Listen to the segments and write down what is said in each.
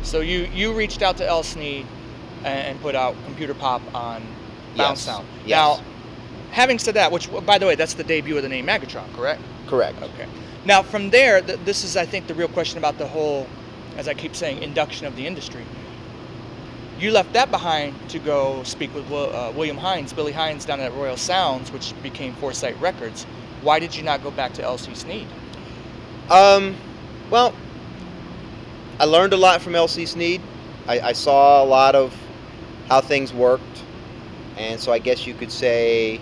So you reached out to El Sneed and put out Computer Pop on Bounce Yes. Sound. Yes. Now, having said that, which, by the way, that's the debut of the name Megatron, correct? Correct. Okay. Now, from there, this is, I think, the real question about the whole, as I keep saying, induction of the industry. You left that behind to go speak with William Hines, Billy Hines, down at Royal Sounds, which became Foresight Records. Why did you not go back to L.C. Sneed? Well, I learned a lot from L.C. Sneed. I saw a lot of how things worked, and so I guess you could say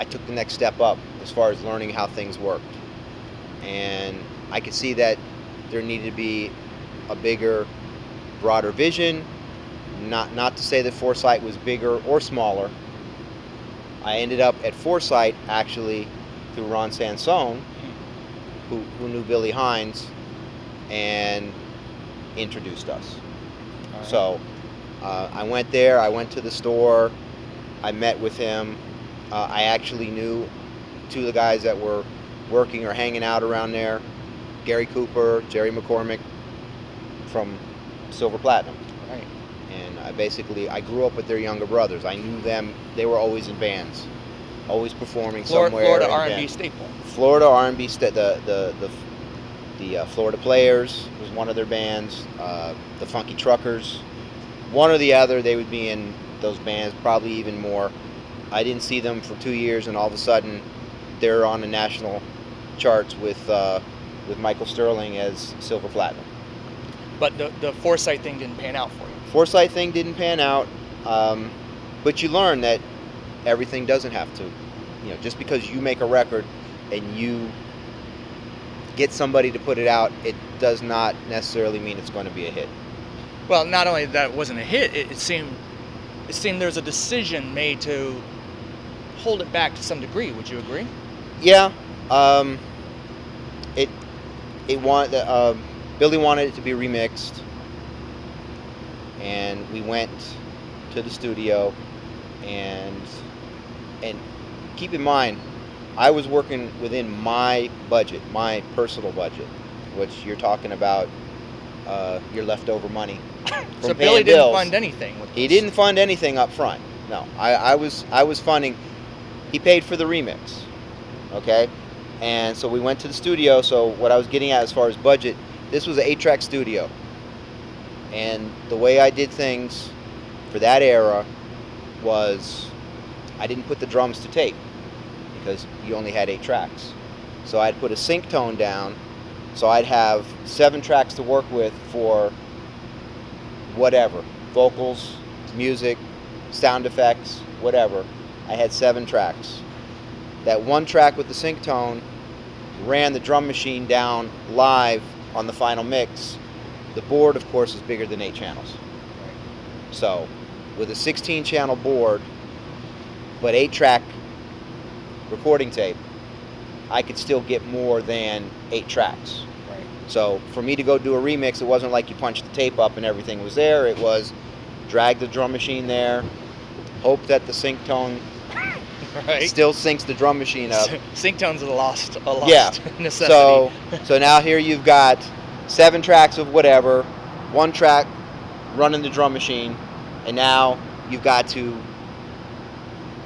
I took the next step up as far as learning how things worked. And I could see that there needed to be a bigger, broader vision. Not to say that Foresight was bigger or smaller. I ended up at Foresight actually through Ron Sansone, who knew Billy Hines and introduced us. Right. So I went there. I went to the store. I met with him. I actually knew two of the guys that were working or hanging out around there, Gary Cooper, Jerry McCormick from Silver Platinum. Right. And I grew up with their younger brothers. I knew them. They were always in bands, always performing somewhere. Florida in a R&B band. staple. Florida R&B the Florida Players was one of their bands. The Funky Truckers, one or the other. They would be in those bands, probably even more. I didn't see them for 2 years, and all of a sudden, they're on the national charts with Michael Sterling as Silver Platinum. But the Foresight thing didn't pan out for you. Foresight thing didn't pan out, but you learn that everything doesn't have to. Just because you make a record and you get somebody to put it out, it does not necessarily mean it's going to be a hit. Well, not only that it wasn't a hit, it seemed there was a decision made to hold it back to some degree. Would you agree? Yeah. Billy wanted it to be remixed, and we went to the studio, and keep in mind, I was working within my budget, my personal budget, which you're talking about your leftover money. So Billy didn't fund anything with this. He didn't fund anything up front. No, I was funding. He paid for the remix, okay? And so we went to the studio. So what I was getting at as far as budget, this was an 8-track studio. And the way I did things for that era was I didn't put the drums to tape because you only had 8 tracks. So I'd put a sync tone down, so I'd have 7 tracks to work with for whatever, vocals, music, sound effects, whatever. I had 7 tracks. That one track with the sync tone ran the drum machine down live on the final mix. The board, of course, is bigger than 8 channels. So with a 16-channel board, but 8-track recording tape, I could still get more than 8 tracks. Right. So for me to go do a remix, it wasn't like you punched the tape up and everything was there. It was drag the drum machine there, hope that the sync tone Right. still syncs the drum machine up. Sync tones are lost Yeah. necessity. So now here you've got 7 tracks of whatever, 1 track running the drum machine, and now you've got to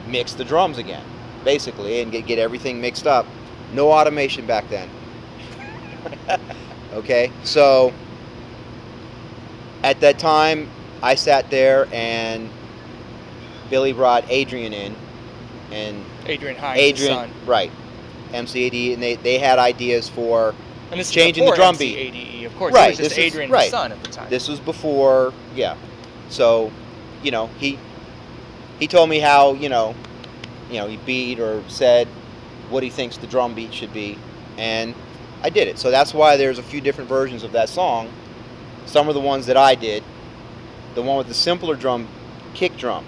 mix the drums again, basically, and get everything mixed up. No automation back then. Okay, so at that time, I sat there and Billy brought Adrian in, and Adrian Hines, his son. right, MCAD, and they had ideas for And this changing is the drum MCADE, beat. of course. Right, He was just this is- Adrian, right. his son, at the time. This was before, yeah. So, he told me how, he beat or said what he thinks the drum beat should be, and I did it. So that's why there's a few different versions of that song. Some of the ones that I did, the one with the simpler drum, kick drum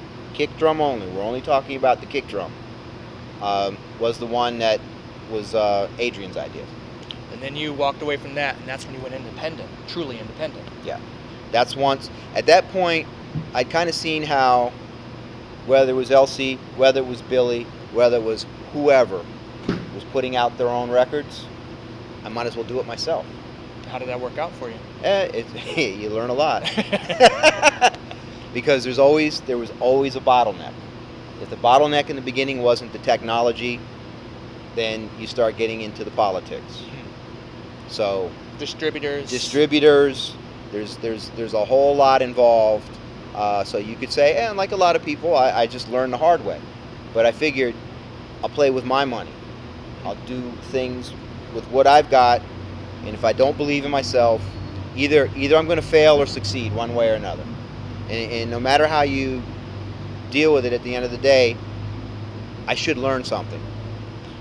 only, we're only talking about the kick drum, was the one that was Adrian's idea. And then you walked away from that, and that's when you went independent, truly independent. Yeah. That's once, at that point, I'd kind of seen how, whether it was LC, whether it was Billy, whether it was whoever was putting out their own records, I might as well do it myself. How did that work out for you? You learn a lot. Because there was always a bottleneck. If the bottleneck in the beginning wasn't the technology, then you start getting into the politics. So distributors, there's a whole lot involved. So you could say, and like a lot of people, I just learned the hard way. But I figured I'll play with my money. I'll do things with what I've got, and if I don't believe in myself, either I'm going to fail or succeed one way or another. And no matter how you deal with it, at the end of the day, I should learn something.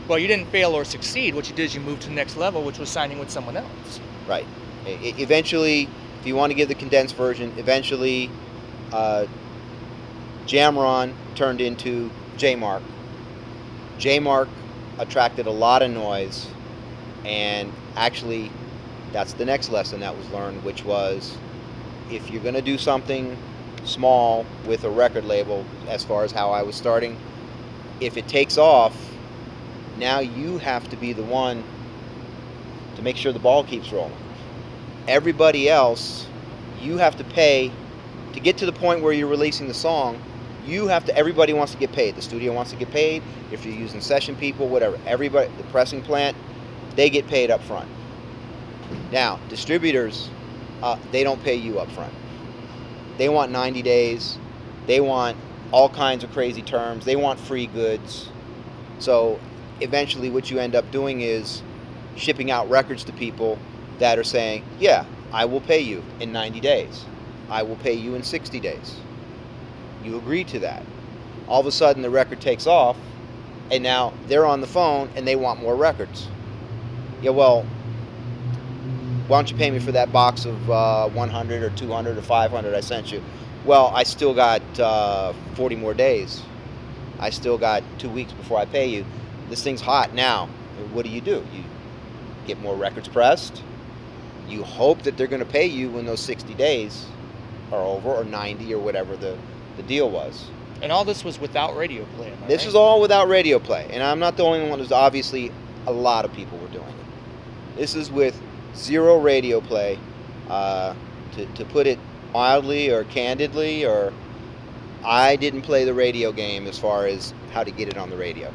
Well, you didn't fail or succeed. What you did is you moved to the next level, which was signing with someone else. Right. Eventually, if you want to give the condensed version, eventually Jamron turned into J-Mark. J-Mark attracted a lot of noise, and actually that's the next lesson that was learned, which was if you're going to do something small with a record label, as far as how I was starting, if it takes off, now you have to be the one to make sure the ball keeps rolling. Everybody else, you have to pay to get to the point where you're releasing the song. Everybody wants to get paid. The studio wants to get paid. If you're using session people, whatever, everybody, the pressing plant, they get paid up front. Now, distributors, they don't pay you up front. They want 90 days. They want all kinds of crazy terms. They want free goods. So eventually what you end up doing is shipping out records to people that are saying, yeah, I will pay you in 90 days. I will pay you in 60 days. You agree to that. All of a sudden the record takes off, and now they're on the phone and they want more records. Yeah, well, why don't you pay me for that box of 100 or 200 or 500 I sent you? Well, I still got 40 more days. I still got 2 weeks before I pay you. This thing's hot now. What do? You get more records pressed. You hope that they're going to pay you when those 60 days are over, or 90, or whatever the deal was. And all this was without radio play. This is all without radio play. And I'm not the only one. There's obviously a lot of people were doing it. This is with zero radio play. To put it mildly or candidly, or I didn't play the radio game as far as how to get it on the radio.